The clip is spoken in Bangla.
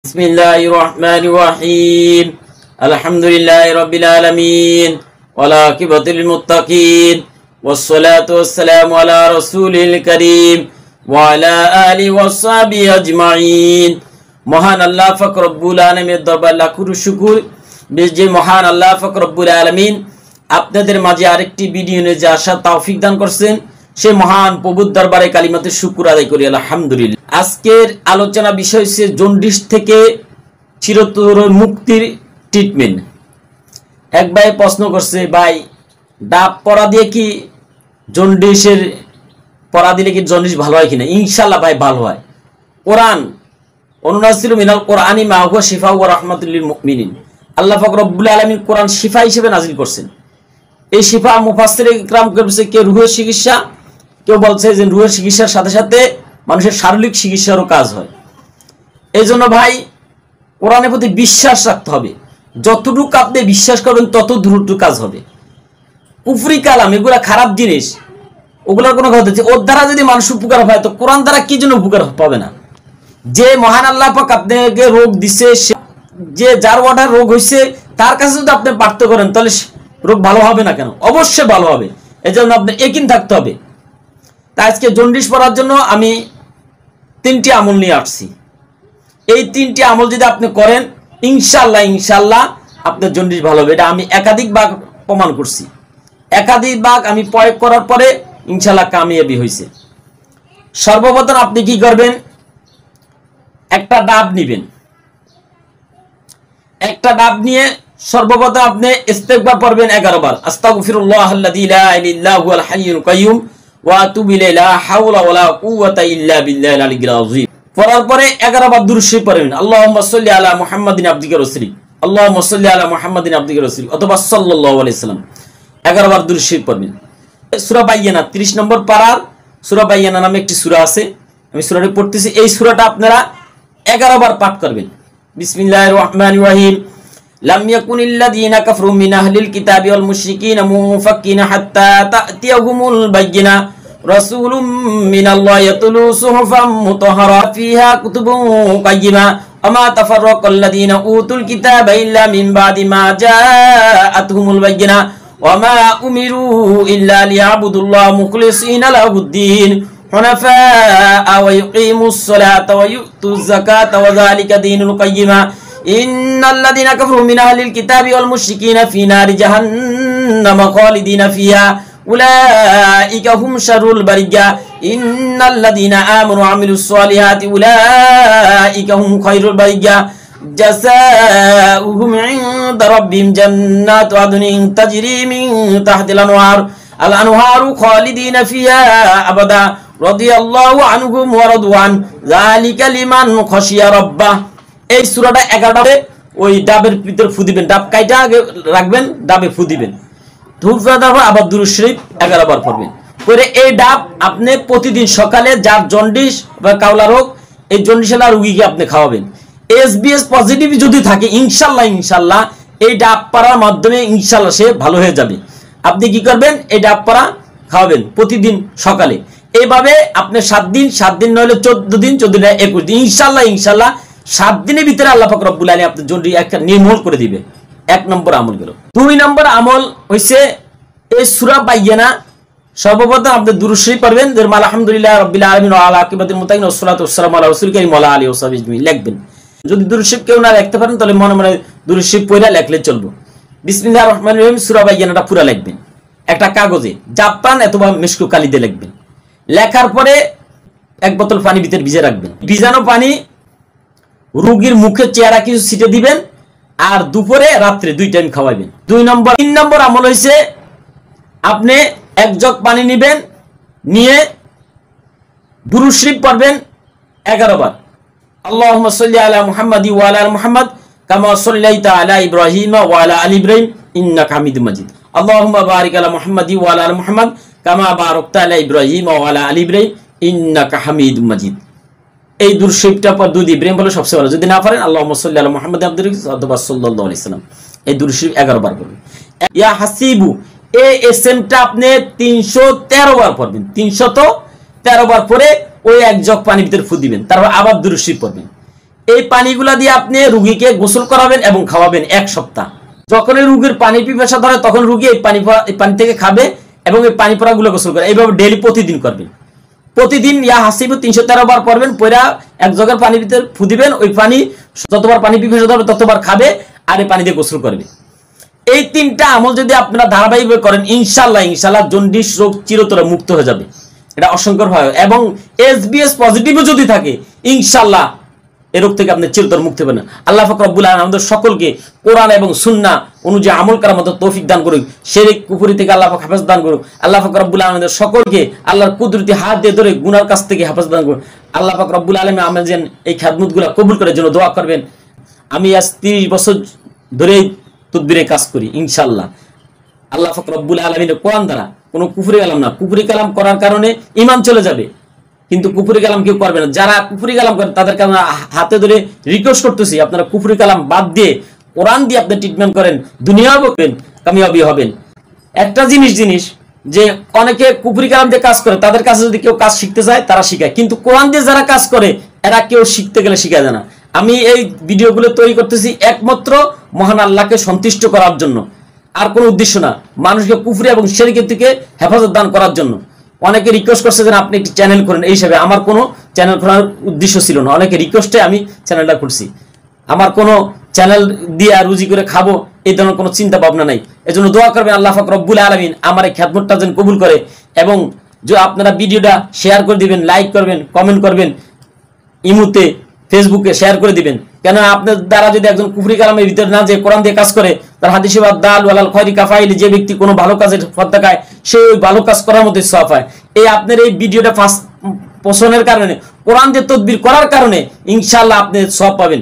বিসমিল্লাহির রহমানির রহিম আলহামদুলিল্লাহি রাব্বিল আলামিন ওয়াল আকিবাতুল লিল মুত্তাকিন ওয়াসসালাতু ওয়াসসালামু আলা রাসূলিল কারীম ওয়া আলা আলিহি ওয়া সাহবিহি আজমাইন। মহান আল্লাহ পাক রব্বুল আলামিনের দরবারে লাখো শুকর যে মহান আল্লাহ পাক রব্বুল আলামিন আপনাদের মাঝে আরেকটি ভিডিও নিয়ে আসার তৌফিক দান করছেন। সে মহান প্রভুর দরবারে কালিমাতে শুকর আদায় করি আলহামদুলিল্লাহ। আজকের আলোচনা বিষয় হচ্ছে জন্ডিস থেকে চিরতর মুক্তির ট্রিটমেন্ট। এক ভাই প্রশ্ন করছে, ভাই ডাব পরা দিয়ে কি জন্ডিসের পরা দিলে কি জন্ডিস ভালো হয় কিনা? ইনশাআল্লাহ ভাই ভালো হয়। কোরআন অনুনাসিলু মিনাল কোরআনি মা হুয়া শিফা ওয়া রাহমাতুল লিল মুমিনিন। আল্লাহ পাক রব্বুল আলামিন কোরআন শিফা হিসেবে নাজিল করছেন। এই শিফা মুফাসসিরে ইকরাম করেছে কে রুহের চিকিৎসা, কেউ বলছে যে রুহের চিকিৎসার সাথে সাথে মানুষের শারীরিক চিকিৎসারও কাজ হয়। এই জন্য ভাই কোরআনের প্রতি বিশ্বাস রাখতে হবে। যতটুকু আপনি বিশ্বাস করবেন তত দ্রুত কাজ হবে। কুফরি কালাম এগুলা খারাপ জিনিস, ওগুলোর কোনো কথা হচ্ছে ওর দ্বারা যদি মানুষ উপকার হয় তো কোরআন দ্বারা কি জন্য উপকার পাবে না? যে মহান আল্লাহ পাক আপনাকে রোগ দিছে, যে যার ওয়াটার রোগ হয়েছে তার কাছে যদি আপনি প্রার্থনা করেন তাহলে রোগ ভালো হবে না কেন? অবশ্যই ভালো হবে। এই জন্য আপনি ইয়াকিন থাকতে হবে। তা আজকে জন্ডিস পড়ার জন্য আমি 3টি আমল নিয়ে আসছি। এই 3টি আমল যদি আপনি করেন ইনশাআল্লাহ আপনার জন্ডিস ভালো হবে। এটা আমি একাধিকবার প্রমাণ করছি। একাধিকবার আমি প্রয়োগ করার পরে ইনশাআল্লাহ কামিয়াবি হয়েছে। সর্বপ্রথম আপনি কি করবেন, একটা ডাব নেবেন। একটা ডাব নিয়ে সর্বপ্রথম আপনি ইস্তেগফার পড়বেন 11 বার। আস্তাগফিরুল্লাহাল্লাযী লা ইলাহা ইল্লা হুয়াল হাইয়ুল কাইয়্যুম ওয়া আতুবু ইলাইহি লা হাওলা ওয়ালা কুওয়াতা ইল্লা বিল্লাহিল আলিয়্যিল আযীম। পড়ার পরে 11 বার দুরূদ শরীফ পড়বেন। আল্লাহুম্মা সাল্লি আলা মুহাম্মাদিন আবদিকা রাসূলিক, আল্লাহুম্মা সাল্লি আলা মুহাম্মাদিন আবদিকা রাসূলিক অথবা সাল্লাল্লাহু আলাইহি সাল্লাম 11 বার দুরূদ শরীফ পড়বেন। সূরা বাইয়ানা 30 নম্বর পারার সূরা বাইয়ানা নামে একটি সূরা আছে, আমি সূরাটি পড়তেছি। এই সূরাটা আপনারা 11 বার পাঠ করবেন। বিসমিল্লাহির রহমানির রহিম। লাম ইয়াকুনিল্লাযীনা কাফারু মিন আহলিল কিতাবি ওয়াল মুশরিকিনা মুফাক্কিনা হাত্তা তা'তিয়াহুমুল বায়্যিনা রাসূলুম মিনাল্লাহি ইয়াতলু সুহুফাম মুতাহহারা ফিহা কুতুবুন কায়্যিমা ওয়া মা তাফাররাকাল্লাযীনা উতুল কিতাবা ইল্লা মিন বাদি মা জাআতুহুমুল বায়্যিনা ওয়া মা উমিরু ইল্লা লিয়াবুদুল্লাহ মুখলিসিনা লাহুদ-দ্বীন হুনাফাআ ওয়া ইউকিমুস সালাতা ওয়া ইউতুজ যাকাতা ওয়া যালিকা দীনুল কায়্যিমা ইন্নাল্লাযীনা কাফারু মিন আহলিল কিতাবি ওয়াল মুশরিকিনা ফি নারি জাহান্নামা খালিদিনা ফিহা উলাইকা হুম শাররুল বারিয়া ইন্নাল্লাযীনা আমানু ওয়া আমিলুস সালিহাতি উলাইকা হুম খায়রুল বারিয়া জাযাউহুম ইনদা রাব্বিহিম জান্নাতু আদনিন তাজরি মিন তাহতিল আনহারু খালিদিনা ফিহা আবাদা রাদিয়াল্লাহু আনহুম ওয়া রাদু আন যালিকা লিমান খাশিয়া রাব্বাহ। এই সূরাটা 11টাতে ওই ডাবের ভিতর ফু দিবেন, ডাব কাইটা আগে রাখবেন, ডাবে ফু দিবেন। ধূপ দেওয়ার আবার দুরূদ শরীফ 11 বার পড়বেন। করে এই ডাব আপনি প্রতিদিন সকালে যার জন্ডিস বা কাউলা রোগ, এই জন্ডিসের রোগীকে আপনি খাওয়াবেন। এসবিএস পজিটিভ যদি থাকে ইনশাআল্লাহ এই ডাব পাড়ার মাধ্যমে ইনশাআল্লাহ সে ভালো হয়ে যাবে। আপনি কি করবেন, এই ডাব পাড়া খাওয়াবেন প্রতিদিন সকালে। এইভাবে আপনি 7 দিন নইলে 14 দিন, 14 দিন 21 দিন ইনশাআল্লাহ 7 দিনের ভিতরে আল্লাহ পাক রব্বুল আলামিন আপনার জন্ডিস একটা নির্মূল করে দিবে। 1 নম্বর আমল গেল। 2 নম্বর আমল হইছে এই সূরা বাইয়ানা সর্বপ্রথম আপনি দুরূদ শরীফ পড়বেন। আলহামদুলিল্লাহ রাব্বিল আলামিন ওয়া আলা আকিবাতিল মুত্তাকিন ওয়া সলাতু ওয়াসসালামু আলা রাসূলিল কারীম ওয়া আলা আলিহি ওয়া সাহবিহি আজমাইন লিখবেন। যদি দুরূদ শরীফ কেউ না লিখতে পারেন তাহলে মনে মনে দুরূদ শরীফ পড়া লিখলে চলবে। বিসমিল্লাহির রহমানির রহিম সূরা বাইয়ানাটা পুরো লিখবেন। একটা কাগজে জাপান অথবা মিশকু কালি দিয়ে লিখবেন। লেখার পরে 1 বোতল পানি ভিতর ভিজে রাখবেন। ভিজানো পানি রোগীর মুখে চেহারা কিছু ছিটে দিবেন আর দুপুরে রাত্রে 2 টাইম খাওয়াবেন। 3 নম্বর আমল হইছে আপনি 1 জগ পানি নেবেন, নিয়ে দুরূদ শরীফ পড়বেন 11 বার। আল্লাহুম্মা সাল্লি আলা মুহাম্মাদি ওয়া আলা আলি মুহাম্মাদ কামা সাল্লাইতা আলা ইব্রাহিম ওয়া আলা আলি ইব্রাহিম ইন্নাকা হামিদুম মাজিদ। আল্লাহুম্মা বারিক আলা মুহাম্মাদি ওয়া আলা আলি মুহাম্মাদ কামা বারাকতা আলা ইব্রাহিম ওয়া আলা আলি ইব্রাহিম ইন্নাকা হামিদুম মাজিদ। এই দুরূদ শরীফটা পর দুরূদ ইব্রাহিম বলে সবচেয়ে ভালো। যদি না পারেন আল্লাহুম্মা সাল্লি আলা মুহাম্মাদ অথবা সাল্লাল্লাহু আলাইহি সাল্লাম এই দুরূদ শরীফ 11 বার পড়বেন। ইয়া হাসিবু এই এসএমটা আপনি 313 বার পড়বেন। 313 বার পরে ওই 1 জগ পানি ভিতর ফু দিবেন, তারপর আবার দুরূদ শরীফ পড়বেন। এই পানিগুলা দিয়ে আপনি রুগীকে গোসল করাবেন এবং খাওয়াবেন 1 সপ্তাহ। যখন এই রুগীর পানি পিপাসা ধরে তখন রুগী এই পানি থেকে খাবে এবং এই পানি পড়াগুলো গোসল করে। এইভাবে ডেইলি প্রতিদিন করবেন। প্রতিদিন ইয়া হাসিবু 313 বার পড়বেন, পড়া এক জগের পানির ভিতরে ফু দিবেন, ওই পানি যতবার পানি পিপাসা ধরবে ততবার খাবে আর এই পানি দিয়ে গোসল করবে। এই 3টা আমল যদি আপনারা ধারাবাহিকভাবে করেন ইনশাআল্লাহ জন্ডিস রোগ চিরতরে মুক্ত হয়ে যাবে। এটা অসংখ্য হয় এবং এসবিএস পজিটিভও যদি থাকে ইনশাআল্লাহ এই রোগ থেকে আপনি চিরতরে মুক্তি পাবেন। আল্লাহ পাক রব্বুল আলামিন আমাদের সকলকে কোরআন এবং সুন্নাহ অনুযায়ী আমল করার মতো তৌফিক দান করুক। শিরক কুফরি থেকে আল্লাহ পাক হেফাজত দান করুক। আল্লাহ পাক রব্বুল আলামিন আমাদের সকলকে আল্লাহর কুদরতি হাত দিয়ে ধরে গুনার কাছ থেকে হেফাজত দান করুক। আল্লাহ পাক রব্বুল আলামিন আমাদের এই খিদমতগুলো কবুল করার জন্য দোয়া করবেন। আমি আজ 30 বছর ধরে তদবিরে কাজ করি ইনশাআল্লাহ। আল্লাহ পাক রব্বুল আলামিনের কোরআন দ্বারা কোনো কুফরি কালাম না, কুফরি কালাম করার কারণে ঈমান চলে যাবে, কিন্তু কুফরি কালাম কেউ করবে না। যারা কুফরি কালাম করে তাদেরকে আমরা হাতে ধরে রিকোয়েস্ট করতেছি আপনারা কুফরি কালাম বাদ দিয়ে কোরআন দিয়ে আপনি ট্রিটমেন্ট করেন, দুনিয়াও পাবেন, কামিয়াবি হবেন। একটা জিনিস যে অনেকে কুফরি কালাম দিয়ে কাজ করে, তাদের কাছে যদি কেউ কাজ শিখতে চায় তারা শিখায়, কিন্তু কোরআন দিয়ে যারা কাজ করে এরা কেউ শিখতে গেলে শিখা যায় না। আমি এই ভিডিওগুলো তৈরি করতেছি একমাত্র মহান আল্লাহকে সন্তুষ্ট করার জন্য, আর কোনো উদ্দেশ্য না, মানুষকে কুফরি এবং শিরকের থেকে হেফাজত দান করার জন্য। অনেকে রিকোয়েস্ট করছে যে আপনি একটি চ্যানেল করেন, এই হিসাবে আমার কোনো চ্যানেল খোলার উদ্দেশ্য ছিল না। অনেকে রিকোয়েস্টে আমি চ্যানেলটা করছি, আমার কোনো চ্যানেল দিয়ে রুজি করে খাবো এই ধরনের কোনো চিন্তা ভাবনা নাই। এজন্য দোয়া করবেন আল্লাহ পাক রব্বুল আলামিন আমার এই খিদমতটা যেন কবুল করে, এবং যে আপনারা ভিডিওটা শেয়ার করে দিবেন, লাইক করবেন, কমেন্ট করবেন, ইমুতে ফেসবুকে শেয়ার করে দিবেন। কেন আপনার দ্বারা যদি একজন কুফরি কালামের ভিতরে না যে কোরআন দিয়ে কাজ করে, তার হাদিসে দাল ওয়ালাল খয়রি কাফাইল, যে ব্যক্তি কোনো ভালো কাজের ফল দেখায় সে ওই ভালো কাজ করার মধ্যে সওয়াব পায়। এই আপনার এই ভিডিওটা ফার্স্ট পোষণের কারণে, কোরআন দিয়ে তদবির করার কারণে ইনশাআল্লাহ আপনি সওয়াব পাবেন।